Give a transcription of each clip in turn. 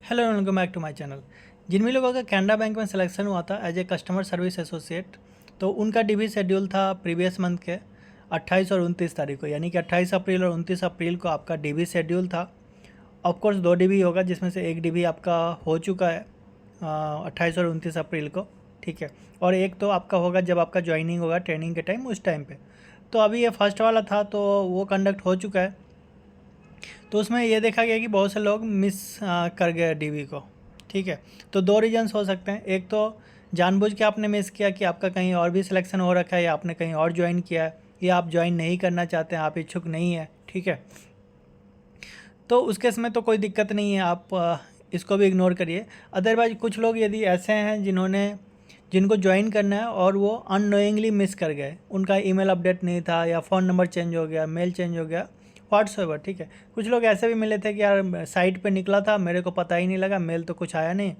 Hello and welcome back to my channel. जिन भी लोगों का कैनरा बैंक में सिलेक्शन हुआ था as a customer service associate, तो उनका डीबी शेड्यूल था प्रीवियस मंथ के 28 और 29 तारीख को, यानी कि 28 अप्रैल और 29 अप्रैल को आपका डीबी शेड्यूल था। ऑफ कोर्स 2 डीबी होगा, जिसमें से एक डीबी आपका हो चुका है 28 और 29 अप्रैल को, ठीक है। और एक तो आपका होगा जब आपका ज्वाइनिंग होगा ट्रेनिंग के टाइम, उस टाइम पे। तो अभी ये फर्स्ट वाला था तो वो कंडक्ट हो चुका है। तो उसमें ये देखा गया कि बहुत से लोग मिस कर गए डीवी को, ठीक है। तो 2 रीजन्स हो सकते हैं। एक तो जानबूझ के आपने मिस किया कि आपका कहीं और भी सिलेक्शन हो रखा है, या आपने कहीं और ज्वाइन किया है, या आप ज्वाइन नहीं करना चाहते हैं, आप इच्छुक नहीं है, ठीक है। तो उस केस में तो कोई दिक्कत नहीं है, आप इसको भी इग्नोर करिए। अदरवाइज कुछ लोग यदि ऐसे हैं जिनको ज्वाइन करना है और वो अननोइंगली मिस कर गए, उनका ईमेल अपडेट नहीं था, या फ़ोन नंबर चेंज हो गया, मेल चेंज हो गया, व्हाट्सएवर, ठीक है। कुछ लोग ऐसे भी मिले थे कि यार साइट पे निकला था, मेरे को पता ही नहीं लगा, मेल तो कुछ आया नहीं।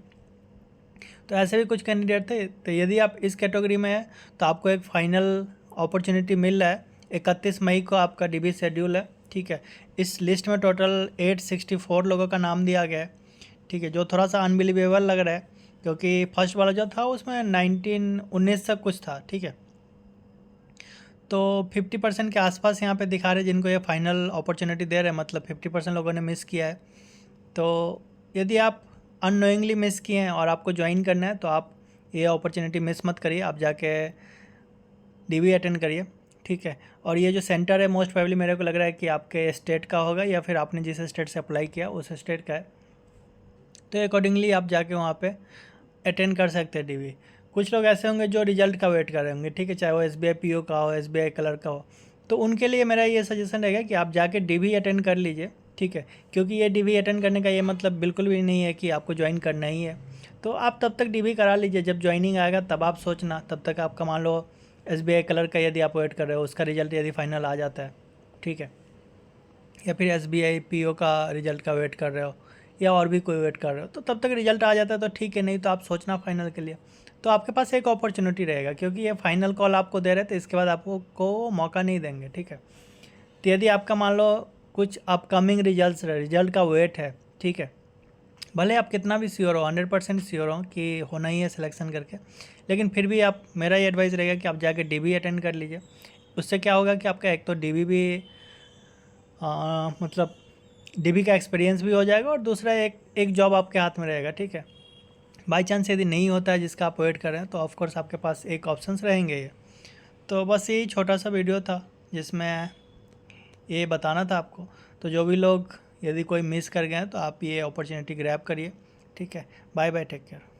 तो ऐसे भी कुछ कैंडिडेट थे। तो यदि आप इस कैटेगरी में हैं तो आपको एक फ़ाइनल अपॉर्चुनिटी मिल रहा है। 31 मई को आपका डीबी शेड्यूल है, ठीक है। इस लिस्ट में टोटल 864 लोगों का नाम दिया गया है, ठीक है, जो थोड़ा सा अनबिलीवेबल लग रहा है, क्योंकि फर्स्ट वाला जो था उसमें 19 तक कुछ था, ठीक है। तो 50% के आसपास यहाँ पे दिखा रहे हैं जिनको ये फाइनल अपॉर्चुनिटी दे रहे हैं, मतलब 50% लोगों ने मिस किया है। तो यदि आप अननोइंगली मिस किए हैं और आपको ज्वाइन करना है तो आप ये अपॉर्चुनिटी मिस मत करिए, आप जाके डीवी अटेंड करिए, ठीक है। और ये जो सेंटर है मोस्ट प्रोबेबली मेरे को लग रहा है कि आपके स्टेट का होगा, या फिर आपने जिस स्टेट से अप्लाई किया उस स्टेट का है। तो अकॉर्डिंगली आप जाके वहाँ पे अटेंड कर सकते हैं डीवी। कुछ लोग ऐसे होंगे जो रिजल्ट का वेट कर रहे होंगे, ठीक है, चाहे वो एसबीआई पीओ का हो, एसबीआई कलर का हो। तो उनके लिए मेरा ये सजेशन रहेगा कि आप जाके डीवी अटेंड कर लीजिए, ठीक है। क्योंकि ये डीवी अटेंड करने का ये मतलब बिल्कुल भी नहीं है कि आपको ज्वाइन करना ही है। तो आप तब तक डीवी करा लीजिए, जब ज्वाइनिंग आएगा तब आप सोचना। तब तक आपका मान लो एसबीआई कलर का यदि आप वेट कर रहे हो, उसका रिजल्ट यदि फाइनल आ जाता है, ठीक है, या फिर एसबीआई पीओ का रिजल्ट का वेट कर रहे हो, या और भी कोई वेट कर रहे हो, तो तब तक रिजल्ट आ जाता है तो ठीक है, नहीं तो आप सोचना फाइनल के लिए। तो आपके पास एक अपॉर्चुनिटी रहेगा, क्योंकि ये फाइनल कॉल आपको दे रहे थे, इसके बाद आपको को मौका नहीं देंगे, ठीक है। तो यदि आपका मान लो कुछ अपकमिंग रिजल्ट का वेट है, ठीक है, भले आप कितना भी श्योर हो, 100% श्योर हो कि होना ही है सिलेक्शन करके, लेकिन फिर भी आप, मेरा ये एडवाइस रहेगा कि आप जाके डीबी अटेंड कर लीजिए। उससे क्या होगा कि आपका एक तो डीबी भी मतलब डीबी का एक्सपीरियंस भी हो जाएगा, और दूसरा एक एक जॉब आपके हाथ में रहेगा, ठीक है। बाई चांस यदि नहीं होता है जिसका आप वेट कर रहे हैं, तो ऑफकोर्स आपके पास एक ऑप्शंस रहेंगे ये। तो बस यही छोटा सा वीडियो था जिसमें ये बताना था आपको। तो जो भी लोग यदि कोई मिस कर गए हैं तो आप ये अपॉर्चुनिटी ग्रैब करिए, ठीक है। Bye bye, take care.